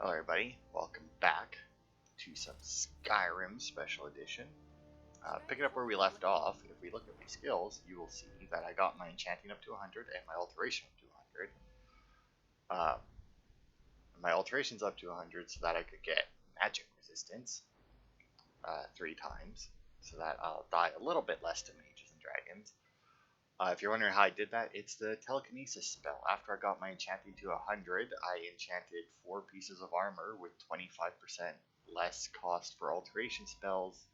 Hello everybody, welcome back to some Skyrim Special Edition. Picking up where we left off, if we look at my skills, you will see that I got my enchanting up to 100 and my alteration up to 100. My alteration's up to 100 so that I could get magic resistance 3 times, so that I'll die a little bit less to mages and dragons. If you're wondering how I did that, it's the telekinesis spell. After I got my enchanting to 100, I enchanted 4 pieces of armor with 25% less cost for alteration spells.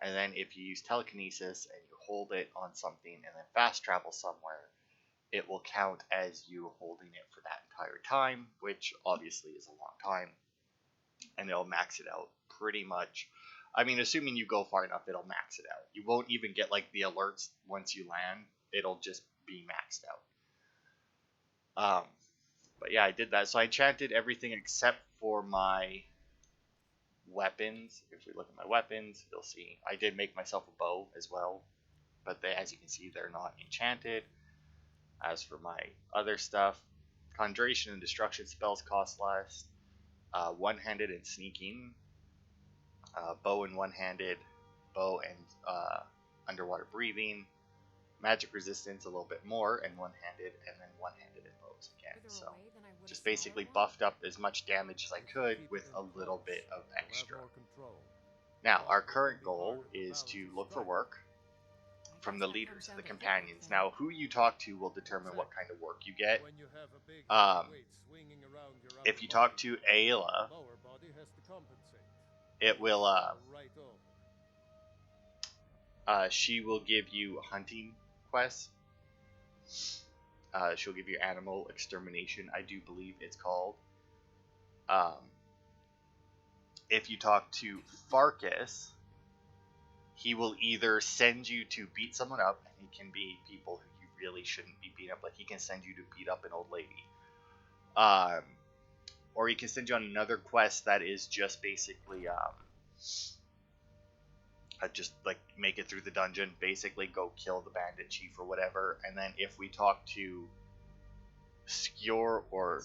And then if you use telekinesis and you hold it on something and then fast travel somewhere, it will count as you holding it for that entire time, which obviously is a long time. And it'll max it out pretty much. I mean, assuming you go far enough, it'll max it out. You won't even get like the alerts once you land. It'll just be maxed out. But yeah, I did that. So I enchanted everything except for my weapons. If we look at my weapons, you'll see I did make myself a bow as well. But as you can see, they're not enchanted. As for my other stuff, conjuration and destruction spells cost less. One-handed and sneaking. Bow and one-handed. Bow and underwater breathing. Magic resistance a little bit more, and one-handed, and then one-handed and bows again. So just basically buffed up as much damage as I could with a little bit of extra. Now, our current goal is to look for work from the leaders, the companions. Now, who you talk to will determine what kind of work you get. If you talk to Ayla, it will she will give you hunting quests. She'll give you animal extermination, I do believe it's called. If you talk to Farkas, he will either send you to beat someone up, and he can be people who you really shouldn't be beating up, like he can send you to beat up an old lady. Or he can send you on another quest that is just basically just like make it through the dungeon, basically go kill the bandit chief or whatever. And then if we talk to Skjor or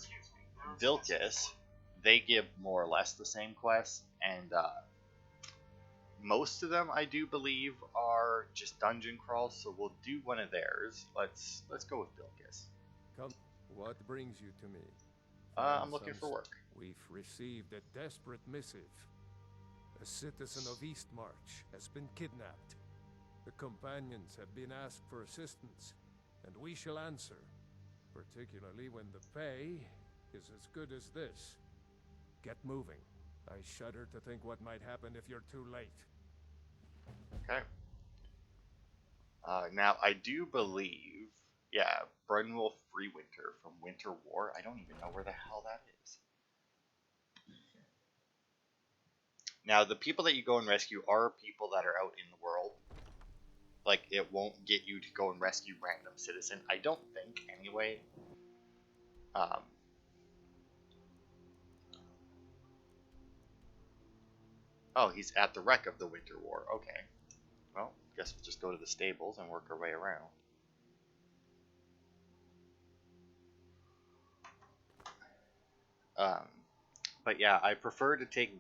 Vilkis, they give more or less the same quests, and most of them I do believe are just dungeon crawls, so we'll do one of theirs. Let's go with Vilkis. Come, what brings you to me? I'm looking for work. We've received a desperate missive. A citizen of Eastmarch has been kidnapped. The companions have been asked for assistance, and we shall answer, particularly when the pay is as good as this. Get moving. I shudder to think what might happen if you're too late. Okay. Now, I do believe, yeah, Brunwolf Freewinter from Winter War. I don't even know where the hell that is. Now, the people that you go and rescue are people that are out in the world. Like, it won't get you to go and rescue random citizen. I don't think, anyway. Oh, he's at the wreck of the Winter War. Okay. Well, guess we'll just go to the stables and work our way around. But yeah, I prefer to take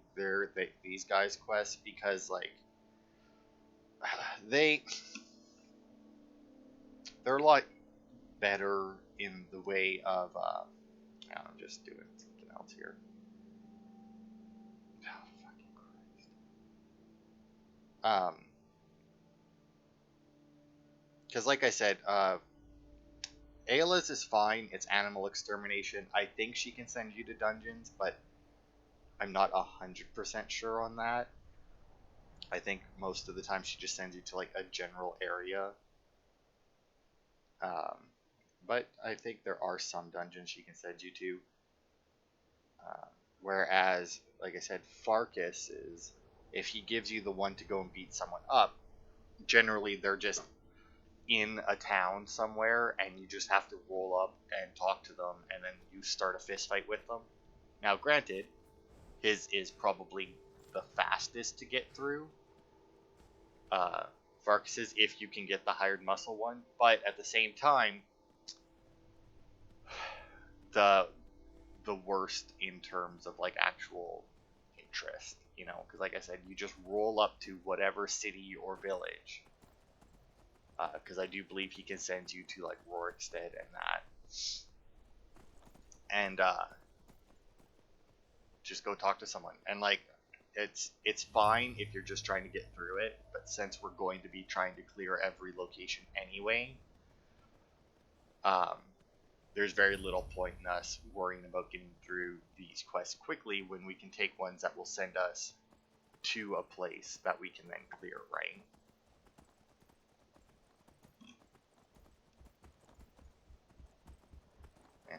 these guys' quests because, like, they're a lot better in the way of, I'm just doing something else here. Oh, fucking Christ. Because like I said, Ayla's is fine. It's animal extermination. I think she can send you to dungeons, but I'm not 100% sure on that. I think most of the time she just sends you to like a general area. But I think there are some dungeons she can send you to. Whereas, like I said, Farkas is, if he gives you the one to go and beat someone up, generally they're just in a town somewhere, and you just have to roll up and talk to them, and then you start a fist fight with them. Now, granted, his is probably the fastest to get through. Farkas's, if you can get the hired muscle one, but at the same time, the the worst in terms of like actual interest, you know, because like I said, you just roll up to whatever city or village, because I do believe he can send you to like Rorikstead and that, and just go talk to someone. And like it's fine if you're just trying to get through it, but since we're going to be trying to clear every location anyway, there's very little point in us worrying about getting through these quests quickly when we can take ones that will send us to a place that we can then clear, right? Yeah.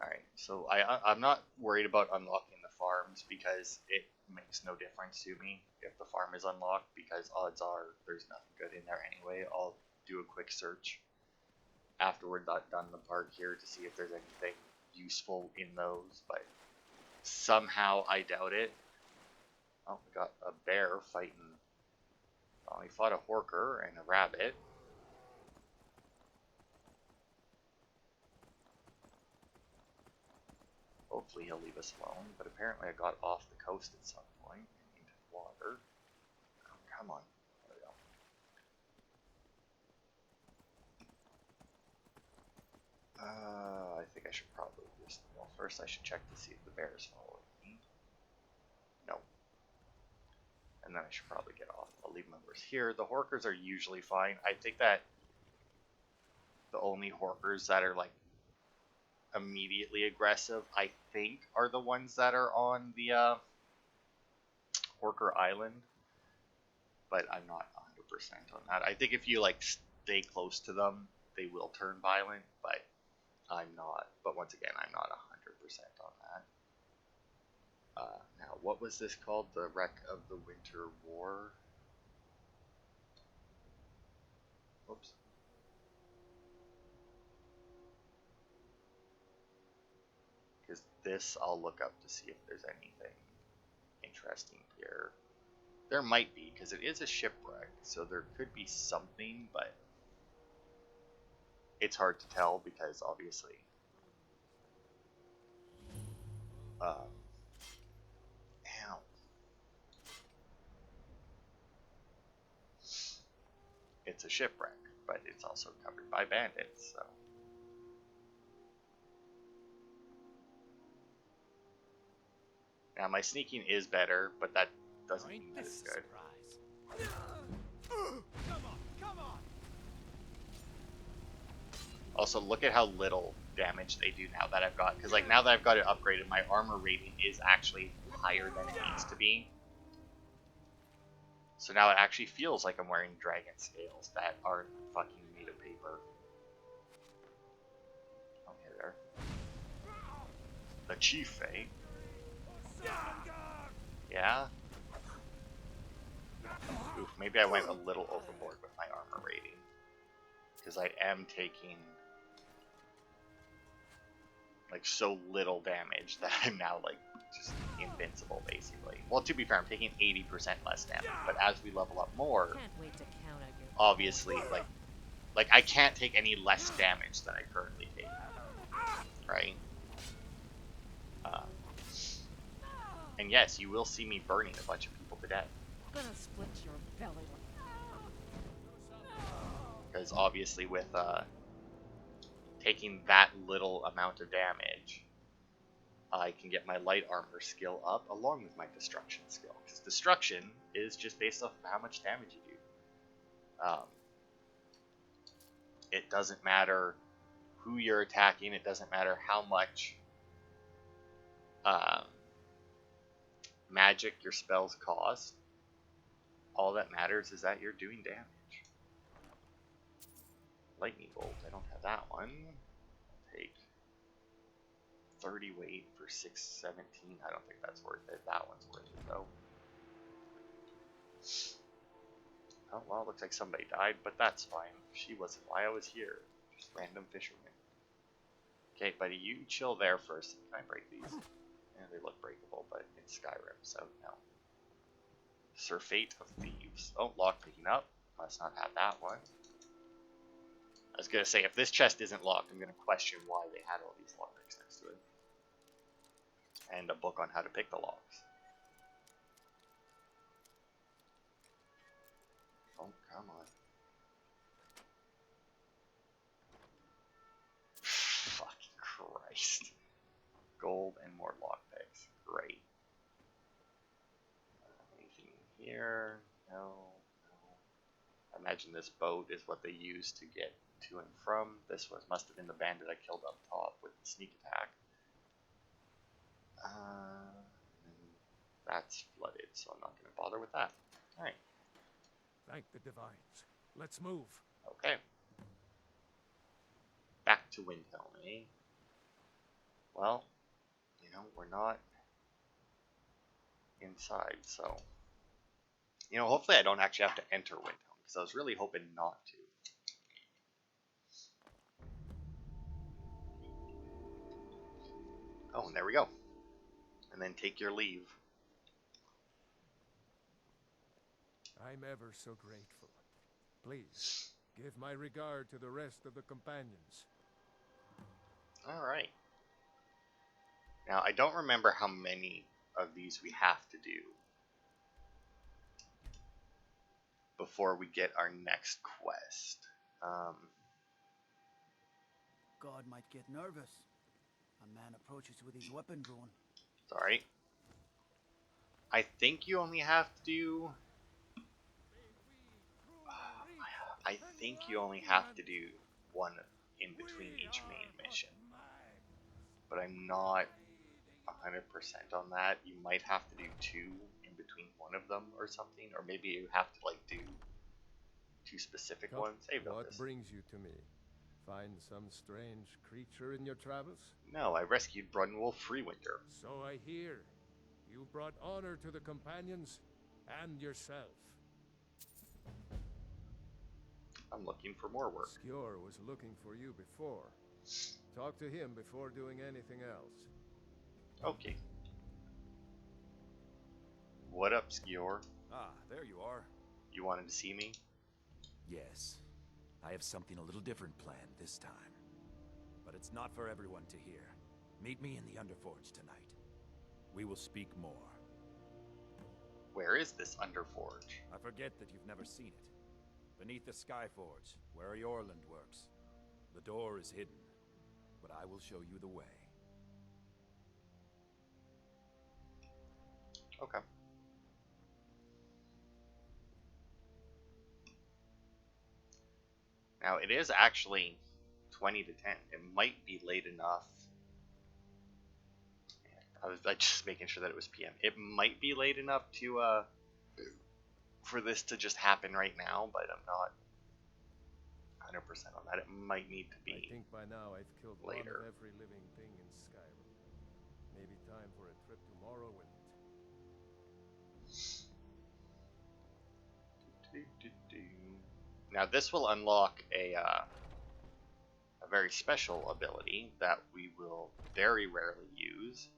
Alright, so I'm not worried about unlocking the farms because it makes no difference to me if the farm is unlocked, because odds are there's nothing good in there anyway. I'll do a quick search after we're done the part here to see if there's anything useful in those, but somehow I doubt it. Oh, we got a bear fighting. Oh, he fought a horker and a rabbit. Hopefully he'll leave us alone, but apparently I got off the coast at some point. I need water. Oh, come on. There we go. I think I should probably just, well, first I should check to see if the bear is following me. No. And then I should probably get off. I'll leave members here. The horkers are usually fine. I think that the only horkers that are like immediately aggressive, I think, are the ones that are on the Horker Island, but I'm not 100% on that. I think if you like stay close to them, they will turn violent, but I'm not. But once again, I'm not 100% on that. Now, what was this called? The Wreck of the Winter War? Oops. Because this I'll look up to see if there's anything interesting here. There might be, because it is a shipwreck, so there could be something, but it's hard to tell because obviously ow. It's a shipwreck, but it's also covered by bandits, so now my sneaking is better, but that doesn't mean that it's good. Come on. Also, look at how little damage they do now that I've got, because like now that I've got it upgraded, my armor rating is actually higher than it needs to be. So now it actually feels like I'm wearing dragon scales that aren't fucking made of paper. Oh, hey there. The chief, eh? Yeah? Oof, maybe I went a little overboard with my armor rating. Because I am taking like so little damage that I'm now like just invincible basically. Well, to be fair, I'm taking 80% less damage, but as we level up more, obviously like I can't take any less damage than I currently take, right? And yes, you will see me burning a bunch of people to death. I'm gonna split your belly. Because obviously with taking that little amount of damage, I can get my light armor skill up along with my destruction skill. Because destruction is just based off of how much damage you do. It doesn't matter who you're attacking, it doesn't matter how much magic your spells cost. All that matters is that you're doing damage. Lightning bolt, I don't have that one. I'll take 30 weight for 617. I don't think that's worth it. That one's worth it though. Oh well, looks like somebody died, but that's fine. She wasn't why I was here. Just random fisherman. Okay, buddy, you chill there first. Can I break these? Yeah, they look breakable, but it's Skyrim, so no. Surfeit of Thieves. Oh, lock picking up. Must not have that one. I was gonna say, if this chest isn't locked, I'm gonna question why they had all these lockpicks next to it. And a book on how to pick the locks. Oh, come on. Fucking Christ. Gold and more lockpicks. Great. Anything here? No. No. I imagine this boat is what they use to get to and from. This must have been the bandit I killed up top with the sneak attack. That's flooded, so I'm not going to bother with that. Alright. Thank the divines. Let's move. Okay. Back to Windhelm, eh? Well, you know, we're not inside, so... You know, hopefully I don't actually have to enter Windhelm, because I was really hoping not to. Oh, and there we go. And then take your leave. I'm ever so grateful. Please, give my regard to the rest of the companions. Alright. Now, I don't remember how many of these we have to do before we get our next quest. God might get nervous. A man approaches with his weapon drawn. Sorry. I think you only have to do... I think you only have to do one in between each main mission. But I'm not 100% on that. You might have to do two in between one of them or something. Or maybe you have to like do two specific ones. Save What notice. brings you to me? Find some strange creature in your travels? No, I rescued Brunwolf Freewinder. So I hear. You brought honor to the companions and yourself. I'm looking for more work. Skjor was looking for you before. Talk to him before doing anything else. Okay. What up, Skjor? Ah, there you are. You wanted to see me? Yes. I have something a little different planned this time. But it's not for everyone to hear. Meet me in the Underforge tonight. We will speak more. Where is this Underforge? I forget that you've never seen it. Beneath the Skyforge, where Yorland works. The door is hidden, but I will show you the way. Okay. Now, it is actually 20 to 10. It might be late enough. I was just making sure that it was PM. It might be late enough to, for this to just happen right now, but I'm not 100% on that. It might need to be I think by now I've killed later. one of every living thing in Skyrim. Maybe time for a trip to Morrowind. Now this will unlock a very special ability that we will very rarely use.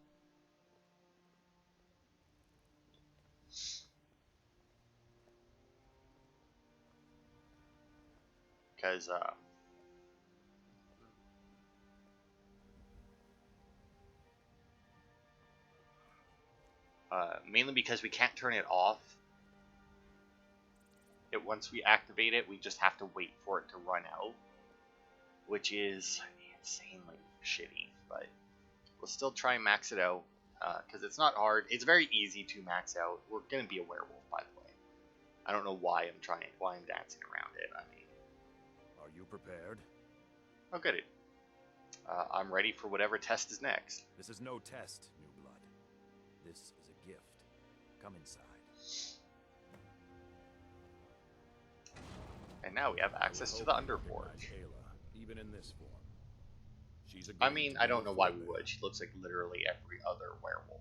Because mainly because we can't turn it off. Once we activate it, we just have to wait for it to run out, which is insanely shitty. But we'll still try and max it out because it's not hard. It's very easy to max out. We're gonna be a werewolf, by the way. I don't know why I'm dancing around it. I mean, Are you prepared? oh good. I'm ready for whatever test is next. This is no test, new blood. This is a gift. Come inside. And now we have access to the Underforge. Ayla, even in this form. She's a I mean, I don't know why we would. She looks like literally every other werewolf.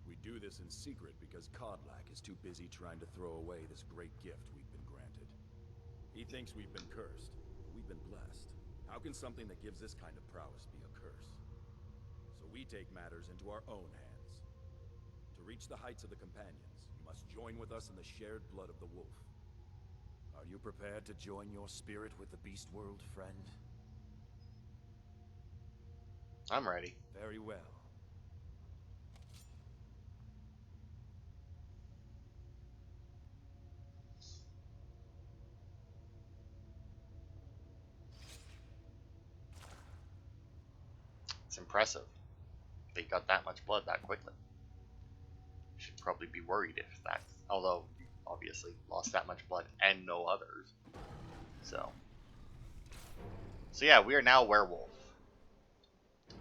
We do this in secret because Kodlak is too busy trying to throw away this great gift we've been granted. He thinks we've been cursed, but we've been blessed. How can something that gives this kind of prowess be a curse? So we take matters into our own hands. To reach the heights of the companions, you must join with us in the shared blood of the wolf. Are you prepared to join your spirit with the beast world, friend? I'm ready. Very well. It's impressive. They got that much blood that quickly. Should probably be worried if that's... Although, you obviously lost that much blood and no others. So yeah, we are now werewolf.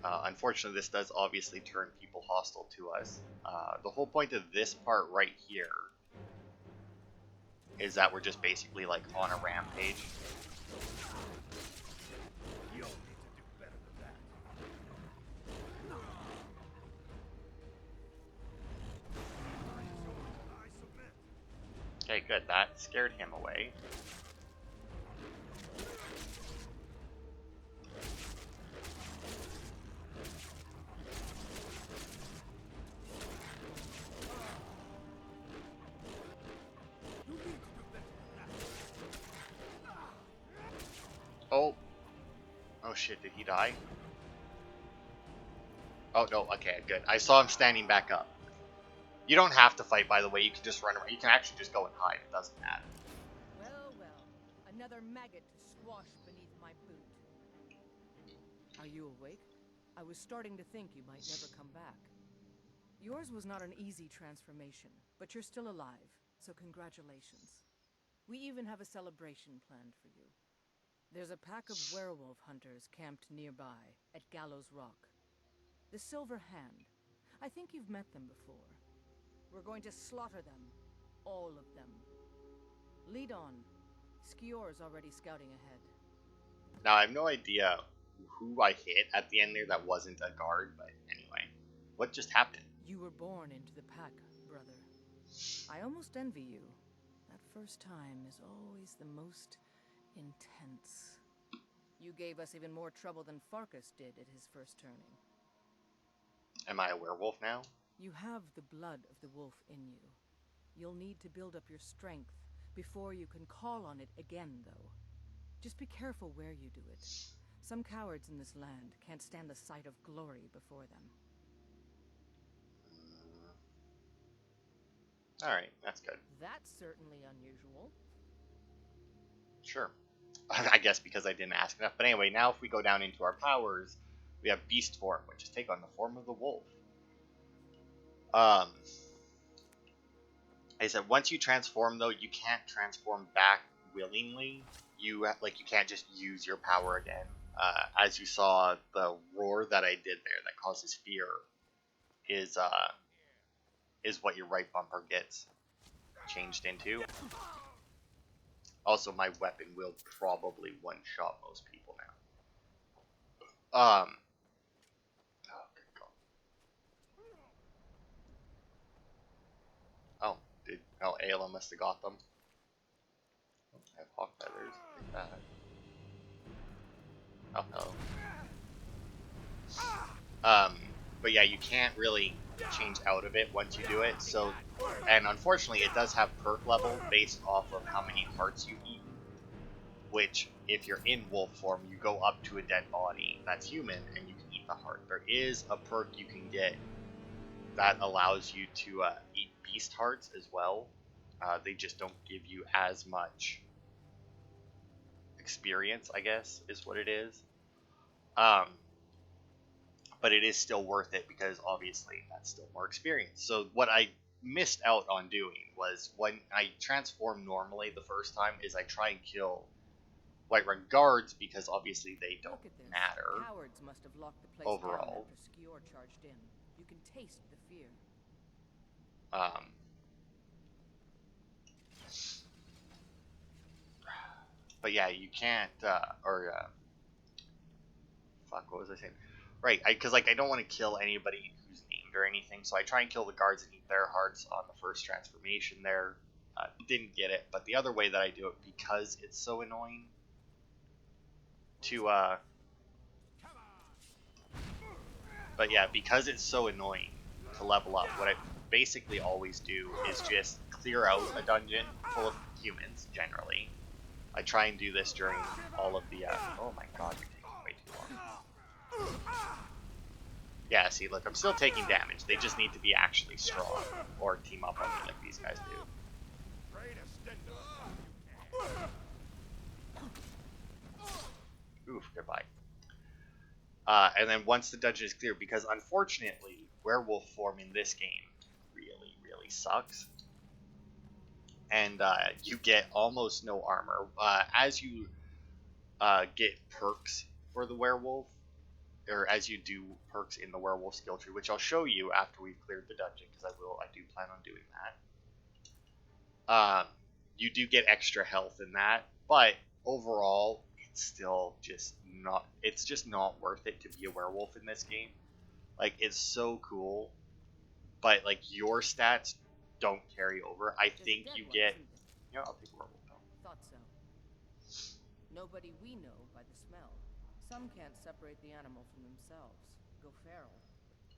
Unfortunately, this does obviously turn people hostile to us. The whole point of this part right here is that we're just basically like on a rampage. You'll need to do better than that. I submit. Okay, good. That scared him away. Oh shit, did he die? Oh no, okay, good. I saw him standing back up. You don't have to fight, by the way, you can just run around. You can actually just go and hide, it doesn't matter. Well, well. Another maggot to squash beneath my boot. Are you awake? I was starting to think you might never come back. Yours was not an easy transformation, but you're still alive, so congratulations. We even have a celebration planned for you. There's a pack of werewolf hunters camped nearby, at Gallows Rock. The Silver Hand. I think you've met them before. We're going to slaughter them. All of them. Lead on. Skior's already scouting ahead. Now, I have no idea who I hit at the end there that wasn't a guard, but anyway. What just happened? You were born into the pack, brother. I almost envy you. That first time is always the most intense. You gave us even more trouble than Farkas did at his first turning. Am I a werewolf now? You have the blood of the wolf in you. You'll need to build up your strength before you can call on it again, though. Just be careful where you do it. Some cowards in this land can't stand the sight of glory before them. Alright, that's good. That's certainly unusual. Sure. I guess because I didn't ask enough. But anyway, now if we go down into our powers, we have beast form, which is take on the form of the wolf. I said once you transform, though, you can't transform back willingly. You can't just use your power again. As you saw, the roar that I did there that causes fear is what your right bumper gets changed into. Also, my weapon will probably one-shot most people now. Oh, good God. Ayla must have got them. I have hawk feathers. Take that. Oh, hello. But yeah, you can't really change out of it once you do it. So, and unfortunately, it does have perk level based off of how many hearts you eat. Which, if you're in wolf form, you go up to a dead body that's human, and you can eat the heart. There is a perk you can get that allows you to eat beast hearts as well. They just don't give you as much experience, I guess, is what it is. But it is still worth it because obviously that's still more experience. So what I missed out on doing was when I transform normally the first time is I try and kill Whiterun guards because obviously they don't matter. Cowards must have locked the place overall. down after Skior charged in. You can taste the fear. But yeah, you can't, fuck, what was I saying? Right, because I don't want to kill anybody who's named or anything, so I try and kill the guards and eat their hearts on the first transformation there. Didn't get it, but the other way that I do it, because it's so annoying to, but yeah, because it's so annoying to level up, basically always do is just clear out a dungeon full of humans, generally. I try and do this during all of the, oh my god, you're taking way too long. Yeah, see, look, I'm still taking damage. They just need to be actually strong, or team up on me like these guys do. Oof, goodbye. And then once the dungeon is clear, because unfortunately, werewolf form in this game really, really sucks. And you get almost no armor. As you get perks for the werewolf, or as you do perks in the werewolf skill tree, which I'll show you after we've cleared the dungeon, because I do plan on doing that. You do get extra health in that, but overall, it's still just not worth it to be a werewolf in this game. Like, it's so cool, but like your stats don't carry over. I think you get, I'll take a werewolf though. Thought so. Nobody we know by the smell. Some can't separate the animal from themselves. Go feral.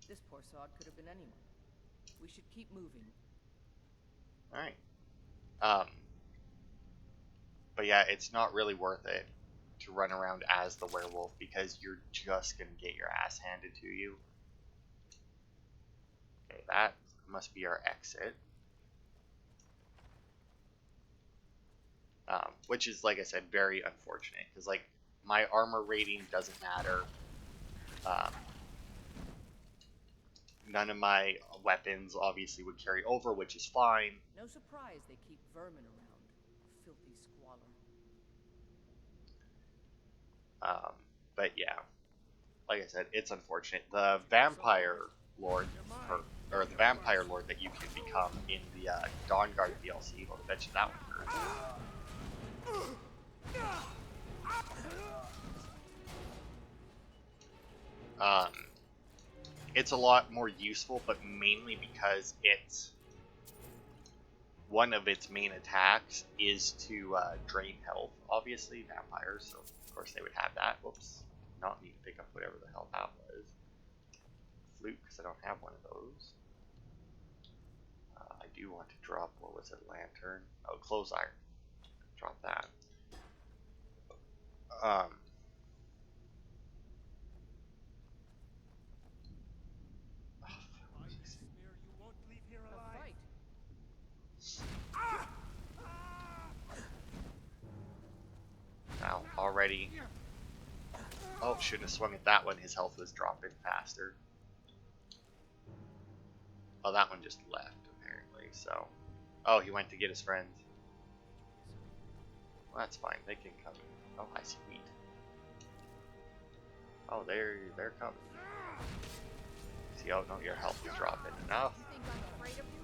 This poor sod could have been anyone. We should keep moving. All right. But yeah, it's not really worth it to run around as the werewolf because you're just gonna get your ass handed to you. Okay, that must be our exit. Which is, like I said, very unfortunate because, like, my armor rating doesn't matter. None of my weapons obviously would carry over, which is fine. No surprise they keep vermin around. Filthy squalor. But yeah, like I said, it's unfortunate. The vampire lord, or the vampire lord that you can become in the Dawnguard DLC, I'll bet you that one first. It's a lot more useful, but mainly because it's one of its main attacks is to drain health. Obviously, vampires, so of course they would have that. Whoops, not need to pick up whatever the hell that was. Flute, because I don't have one of those. I do want to drop, what was it, lantern? Oh, clothes iron. Drop that. Now, already. Oh, shouldn't have swung at that one. His health was dropping faster. Oh, that one just left, apparently, so. Oh, he went to get his friends. Well, that's fine. They can come. Oh, I see wheat. Oh, they're coming. See, oh no, your health is dropping enough. You think I'm afraid of you?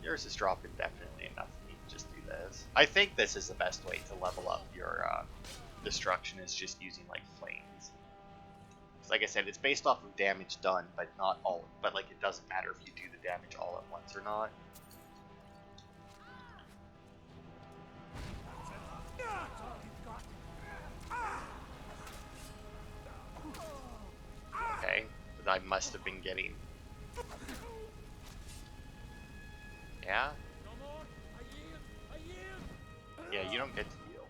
Yours is dropping definitely enough for me to just do this. I think this is the best way to level up your destruction, is just using like flames. Like I said, it's based off of damage done, but not all. But like, it doesn't matter if you do the damage all at once or not. Okay, but I must have been getting. Yeah. Yeah, you don't get to heal.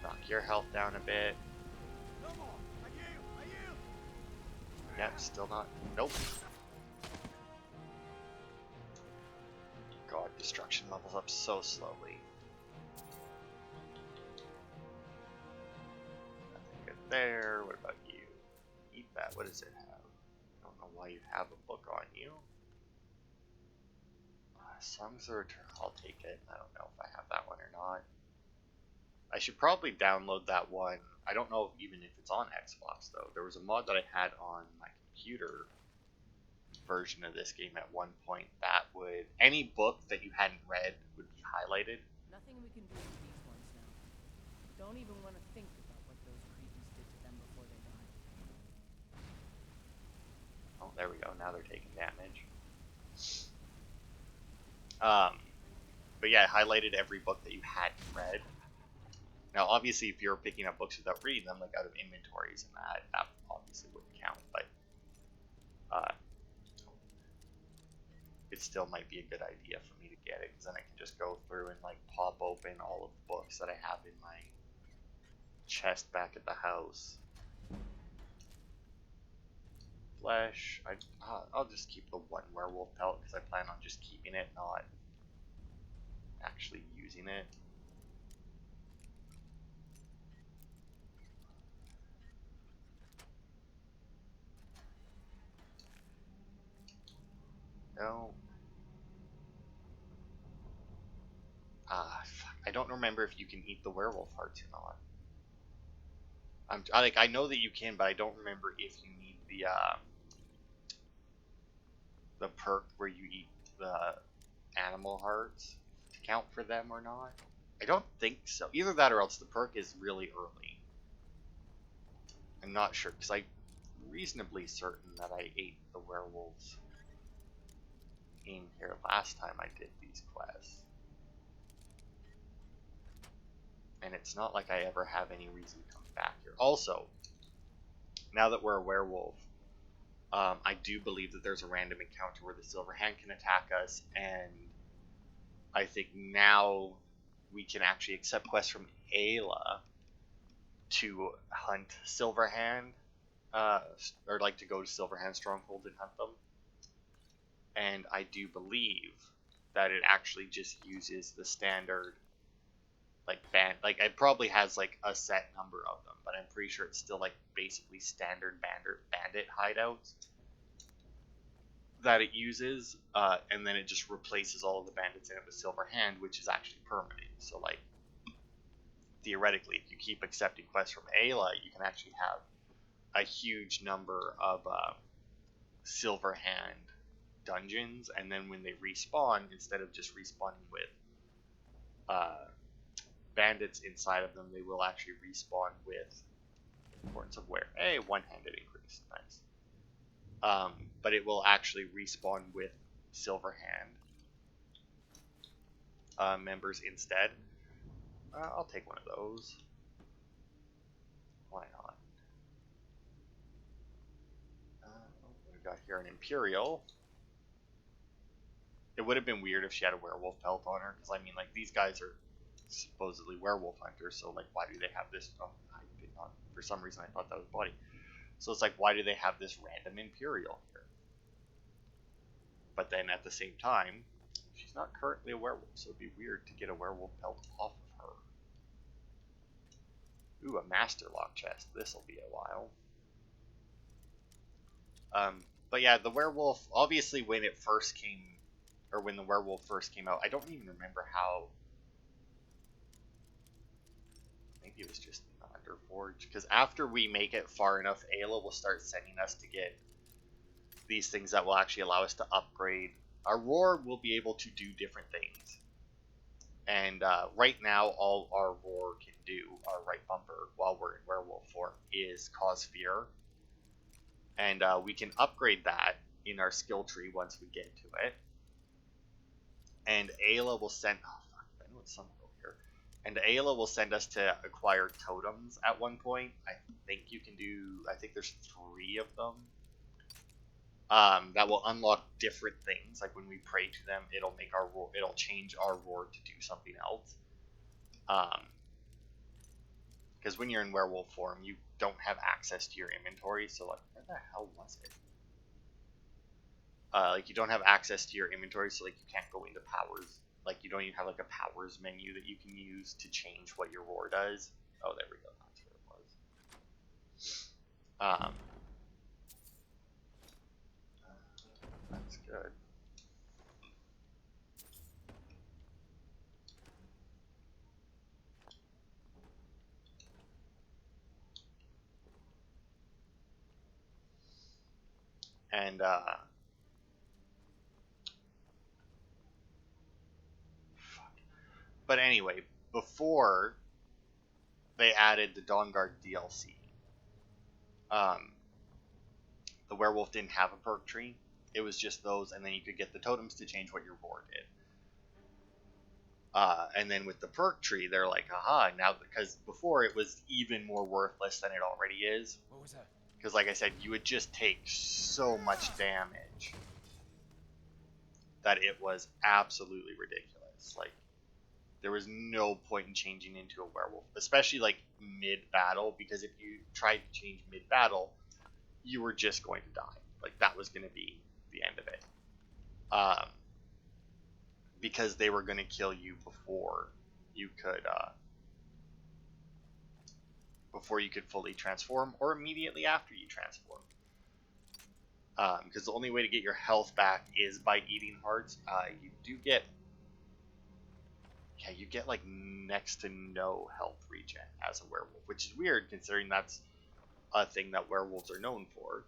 Knock your health down a bit. Yep, still not. Nope. God, destruction levels up so slowly. Nothing good there. What about you? Eat that. What does it have? I don't know why you have a book on you. Songs of Return. I'll take it. I don't know if I have that one or not. I should probably download that one. I don't know even if it's on Xbox though. There was a mod that I had on my computer version of this game at one point that would, any book that you hadn't read would be highlighted. Nothing we can do with these ones now. Don't even want to think about what those creatures did to them before they died. Oh, there we go. Now they're taking damage. But yeah, I highlighted every book that you hadn't read. Now, obviously, if you're picking up books without reading them, like out of inventories and that obviously wouldn't count. But it still might be a good idea for me to get it, because then I can just go through and like pop open all of the books that I have in my chest back at the house. Flesh. I'll just keep the one werewolf pelt because I plan on just keeping it, not actually using it. No. Fuck. I don't remember if you can eat the werewolf hearts or not. I know that you can, but I don't remember if you need the perk where you eat the animal hearts to count for them or not. I don't think so. Either that or else the perk is really early. I'm not sure, because I'm reasonably certain that I ate the werewolves in here last time I did these quests. And it's not like I ever have any reason to come back here. Also, now that we're a werewolf, I do believe that there's a random encounter where the Silver Hand can attack us, and I think now we can actually accept quests from Ayla to hunt Silver Hand, or like to go to Silver Hand Stronghold and hunt them. And I do believe that it actually just uses the standard it probably has like a set number of them, but I'm pretty sure it's still like basically standard bandit hideouts that it uses, and then it just replaces all of the bandits in it with Silver Hand, which is actually permanent. So like theoretically, if you keep accepting quests from Ayla, you can actually have a huge number of Silver Hand dungeons, and then when they respawn, instead of just respawning with bandits inside of them, they will actually respawn with Importance of Wear. Hey, one-handed increase, nice. But it will actually respawn with Silver Hand members instead. I'll take one of those. Why not? We've got here an Imperial. It would have been weird if she had a werewolf pelt on her, because I mean, like, these guys are supposedly werewolf hunters, so like, why do they have this? Oh, I did not. For some reason, I thought that was body. So it's like, why do they have this random Imperial here? But then at the same time, she's not currently a werewolf, so it'd be weird to get a werewolf pelt off of her. Ooh, a master lock chest. This'll be a while. But yeah, the werewolf, obviously when it first came, or when the werewolf first came out, I don't even remember how. Maybe it was just in the Underforge, because after we make it far enough, Ayla will start sending us to get these things that will actually allow us to upgrade. Our roar will be able to do different things. And right now, all our roar can do, our right bumper, while we're in werewolf form, is cause fear. And we can upgrade that in our skill tree once we get to it. And Ayla will send... Oh, fuck, I know it's something over here. And Ayla will send us to acquire totems at one point. I think you can do... I think there's 3 of them. That will unlock different things. Like when we pray to them, it'll make our roar... It'll change our roar to do something else. Because when you're in werewolf form, you don't have access to your inventory. So, like, where the hell was it? Like, you don't have access to your inventory, so, like, you can't go into powers. Like, you don't even have, like, a powers menu that you can use to change what your roar does. Oh, there we go. That's where it was. That's good. And, but anyway, before they added the Dawnguard DLC, the werewolf didn't have a perk tree. It was just those, and then you could get the totems to change what your roar did. And then with the perk tree, they're like, aha, now, because before it was even more worthless than it already is. What was that? Because, like I said, you would just take so much damage that it was absolutely ridiculous. Like, there was no point in changing into a werewolf, especially like mid-battle, because if you tried to change mid-battle, you were just going to die. Like, that was going to be the end of it. Because they were going to kill you before you could fully transform, or immediately after you transform. Because the only way to get your health back is by eating hearts. You get like next to no health regen as a werewolf, which is weird considering that's a thing that werewolves are known for.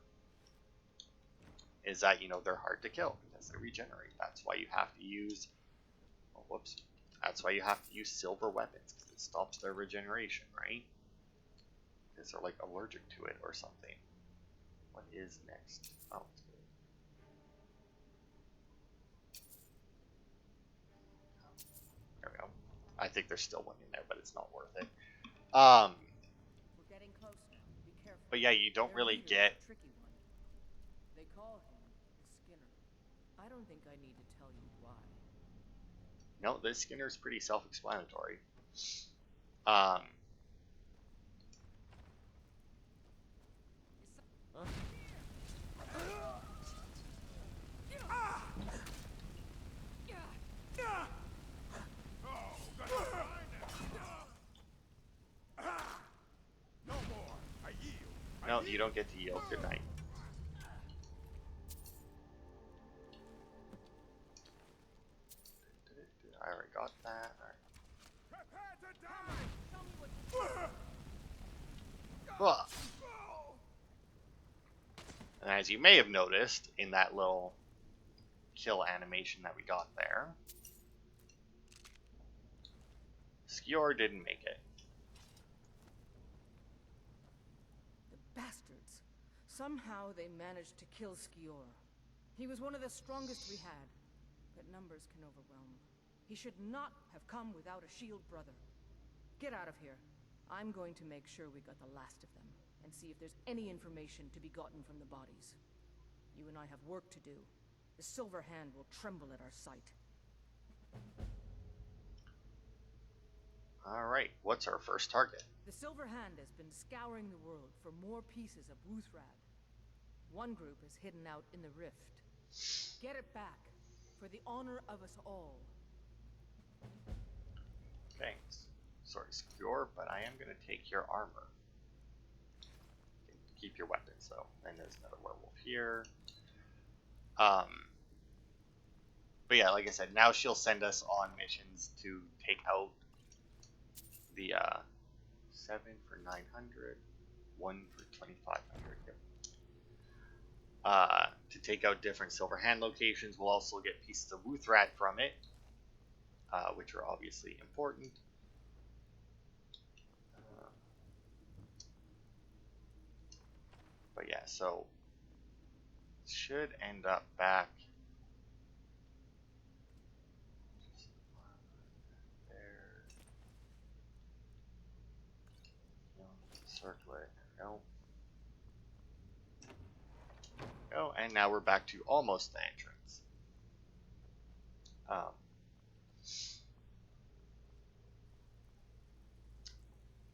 Is that, they're hard to kill because they regenerate. That's why you have to use That's why you have to use silver weapons, because it stops their regeneration, right? Because they're like allergic to it or something. What is next? Oh, it's good. There we go. I think there's still one in there, but it's not worth it. We're getting close now. Be careful. But yeah, you don't really get. A tricky one. They call him the Skinner. I don't think I need to tell you why. No, this Skinner's pretty self-explanatory. No, you don't get to yield. Good night. I already got that. Alright. And as you may have noticed in that little kill animation that we got there, Skior didn't make it. The bastards. Somehow they managed to kill Skior. He was one of the strongest we had, but numbers can overwhelm. He should not have come without a shield brother. Get out of here. I'm going to make sure we got the last of them, and see if there's any information to be gotten from the bodies. You and I have work to do. The Silver Hand will tremble at our sight. Alright, what's our first target? The Silver Hand has been scouring the world for more pieces of Wuthrad. One group is hidden out in the rift. Get it back, for the honor of us all. Okay, sorry, Skior, but I am going to take your armor. Keep your weapons, though. And there's another werewolf here. But yeah, like I said, now she'll send us on missions to take out the 7 for 900, 1 for 2,500. Yep. To take out different Silver Hand locations, we'll also get pieces of Wuthrad from it, which are obviously important. But yeah, so should end up back there. Circle it. There we go. Oh, and now we're back to almost the entrance. What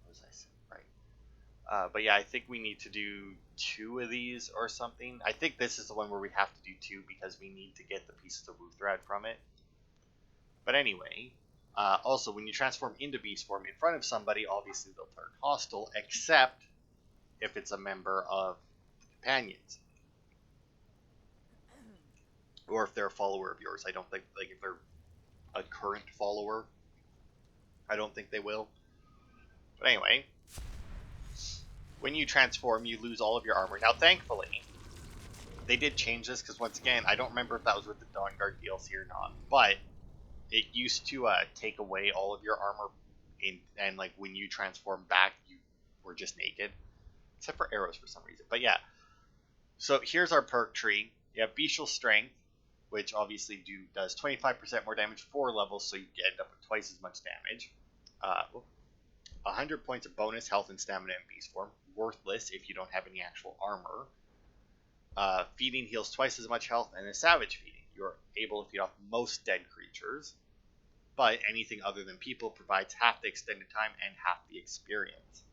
was I saying? Right. But yeah, I think we need to do 2 of these or something. I think this is the one where we have to do 2 because we need to get the pieces of Wuthrad from it. But anyway, also when you transform into beast form in front of somebody, obviously they'll turn hostile, except if it's a member of the companions. Or if they're a follower of yours. I don't think, like, if they're a current follower, I don't think they will. But anyway, when you transform, you lose all of your armor. Now, thankfully, they did change this, because once again, I don't remember if that was with the Dawnguard DLC or not, but it used to take away all of your armor, and like when you transform back, you were just naked, except for arrows for some reason. But yeah, so here's our perk tree. You have Bestial Strength, which obviously does 25% more damage, 4 levels, so you end up with twice as much damage. 100 points of bonus health and stamina in beast form. Worthless if you don't have any actual armor. Feeding heals twice as much health, and a savage feeding. you're able to feed off most dead creatures, but anything other than people provides half the extended time and half the experience.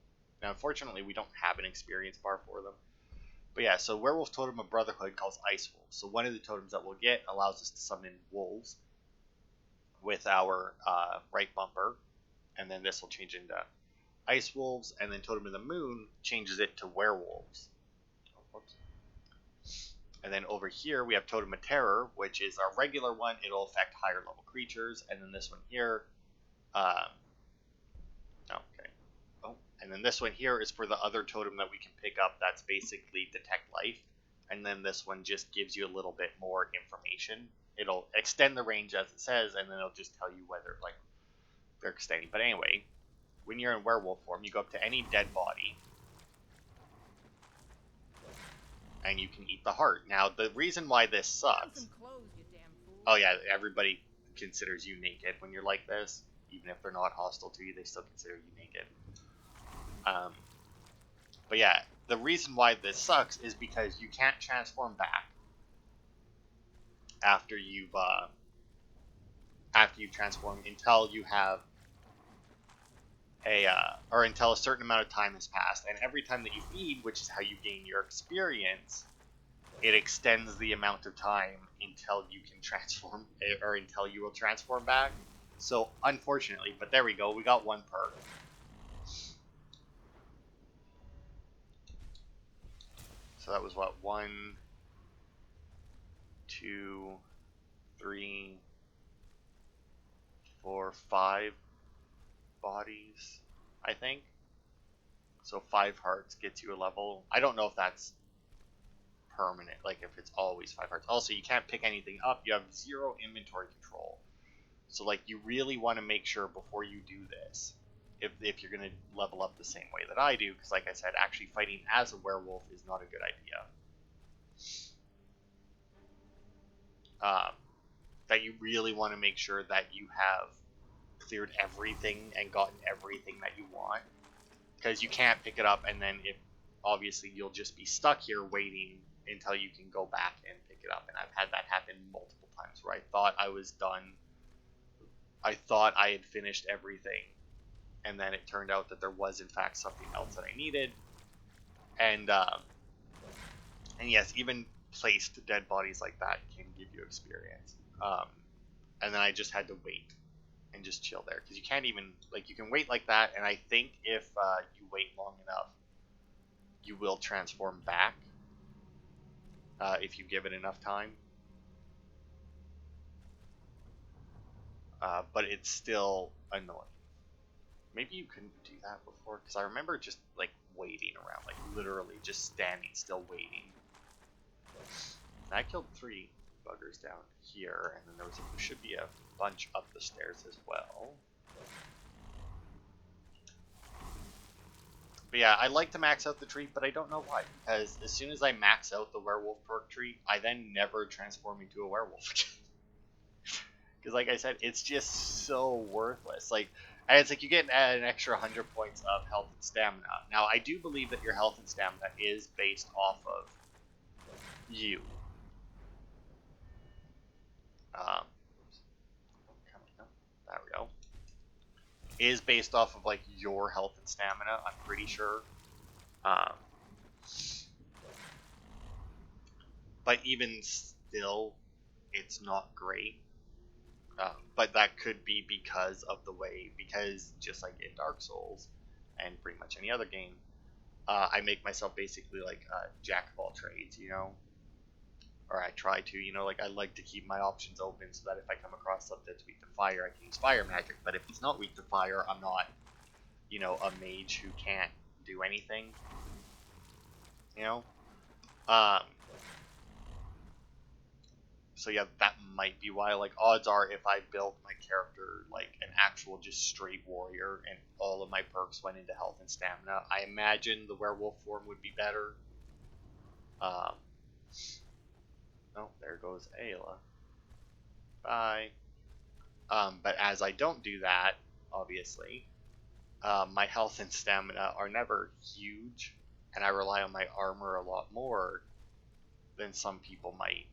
Now, unfortunately, we don't have an experience bar for them. But yeah, so Werewolf Totem of Brotherhood calls Ice Wolves. So one of the totems that we'll get allows us to summon wolves with our right bumper, and then this will change into Ice Wolves, and then Totem of the Moon changes it to Werewolves. Oh, whoops. And then over here we have Totem of Terror, which is our regular one. It'll affect higher level creatures, and then this one here, okay. Oh, and then this one here is for the other totem that we can pick up. That's basically Detect Life, and then this one just gives you a little bit more information. It'll extend the range as it says, and then it'll just tell you whether like they're extending. But anyway, when you're in werewolf form, you go up to any dead body, and you can eat the heart. Now, the reason why this sucks... Oh yeah, everybody considers you naked when you're like this. Even if they're not hostile to you, they still consider you naked. But yeah, the reason why this sucks is because you can't transform back after you've transformed until you have or until a certain amount of time has passed. And every time that you feed, which is how you gain your experience, it extends the amount of time until you can transform, or until you will transform back. So, unfortunately, but there we go, we got one perk. So that was what, 1, 2, 3, 4, 5 bodies, I think. So 5 hearts gets you a level. I don't know if that's permanent, like if it's always 5 hearts. Also, you can't pick anything up. You have 0 inventory control. So like you really want to make sure before you do this, if you're going to level up the same way that I do, because like I said, actually fighting as a werewolf is not a good idea. That you really want to make sure that you have cleared everything and gotten everything that you want, because you can't pick it up, and then obviously you'll just be stuck here waiting until you can go back and pick it up. And I've had that happen multiple times where I thought I was done. I thought I had finished everything, and then it turned out that there was in fact something else that I needed. And yes, even placed dead bodies like that can give you experience. And then I just had to wait and just chill there, because you can't even, like, you can wait like that, and I think if you wait long enough, you will transform back if you give it enough time. But it's still annoying. Maybe you couldn't do that before, because I remember just like waiting around, like literally just standing still waiting. And I killed 3 buggers down here, and then there should be a bunch up the stairs as well. But yeah, I like to max out the tree, but I don't know why. Because as soon as I max out the werewolf perk tree, I then never transform into a werewolf again. Because like I said, it's just so worthless. Like, and it's like you get an extra 100 points of health and stamina. Now, I do believe that your health and stamina is based off of you. There we go. Is based off of like your health and stamina, I'm pretty sure. But even still, it's not great. But that could be because of the way, because just like in Dark Souls and pretty much any other game, I make myself basically like a jack of all trades, you know? Or I try to, you know, like I like to keep my options open so that if I come across something that's weak to fire, I can use fire magic. But if it's not weak to fire, I'm not, you know, a mage who can't do anything, you know? So yeah, that might be why, like, odds are if I built my character like an actual just straight warrior and all of my perks went into health and stamina, I imagine the werewolf form would be better. Oh, there goes Ayla. Bye. But as I don't do that, obviously, my health and stamina are never huge, and I rely on my armor a lot more than some people might,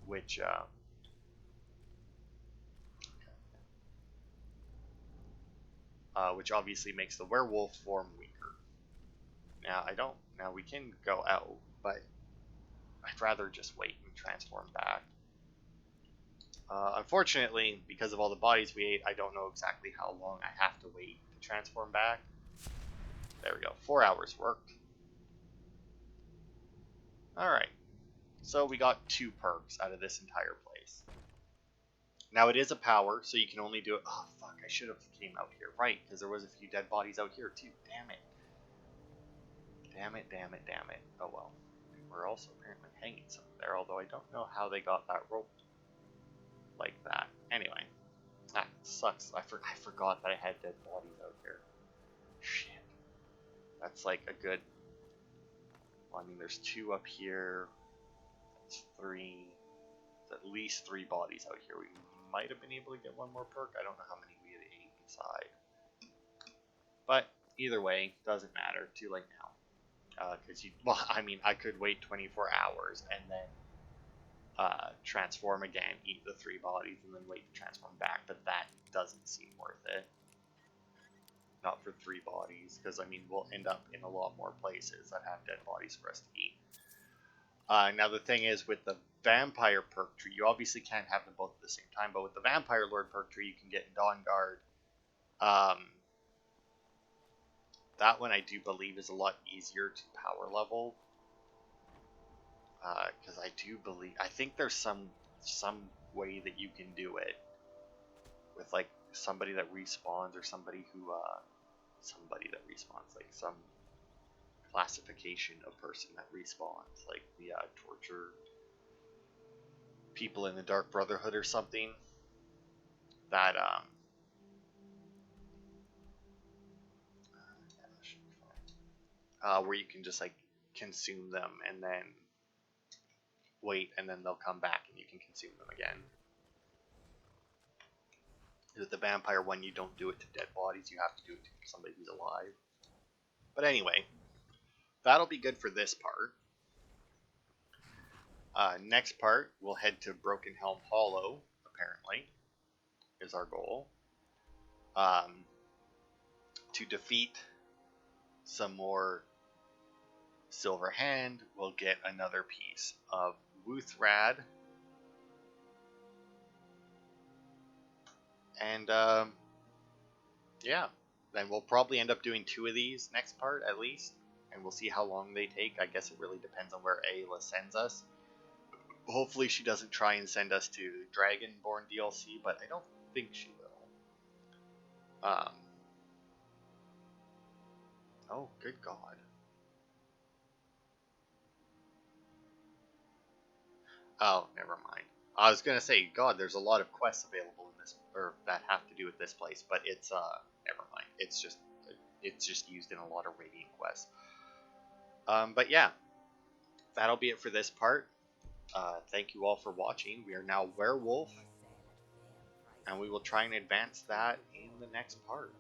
which which obviously makes the werewolf form weaker. Now we can go out, but I'd rather just wait and transform back. Unfortunately, because of all the bodies we ate, I don't know exactly how long I have to wait to transform back. There we go, 4 hours worked. Alright, so we got 2 perks out of this entire place. Now it is a power, so you can only do it... Oh fuck, I should have came out here. Right, because there was a few dead bodies out here too. Damn it. Damn it, damn it, damn it. Oh well. We're also apparently hanging some there, although I don't know how they got that rope like that. Anyway. That sucks. I forgot that I had dead bodies out here. Shit. That's like a good... Well, I mean, there's 2 up here. That's 3. There's at least 3 bodies out here. We might have been able to get 1 more perk. I don't know how many we had 8 inside. But either way, doesn't matter. Too late now. Because well, I mean, I could wait 24 hours and then transform again, eat the 3 bodies, and then wait to transform back. But that doesn't seem worth it. Not for 3 bodies, because I mean, we'll end up in a lot more places that have dead bodies for us to eat. Now the thing is, with the Vampire Perk Tree, you obviously can't have them both at the same time, but with the Vampire Lord Perk Tree, you can get Dawn Guard. That one I do believe is a lot easier to power level. Because I think there's some way that you can do it with like somebody that respawns, or somebody that respawns, like some classification of person that respawns, like the torture people in the Dark Brotherhood or something. That where you can just like consume them and then wait, and then they'll come back and you can consume them again. With the vampire one, you don't do it to dead bodies, you have to do it to somebody who's alive. But anyway, that'll be good for this part. Next part, we'll head to Broken Helm Hollow, apparently, is our goal. To defeat some more Silver Hand, we'll get another piece of Wuthrad. And, yeah, then we'll probably end up doing 2 of these next part, at least. And we'll see how long they take. I guess it really depends on where Ayla sends us. Hopefully she doesn't try and send us to Dragonborn DLC, but I don't think she will. Oh, good God. Oh, never mind. I was gonna say, God, there's a lot of quests available in this, or that have to do with this place, but it's never mind. It's just used in a lot of Radiant quests. But yeah, that'll be it for this part. Thank you all for watching. We are now Werewolf, and we will try and advance that in the next part.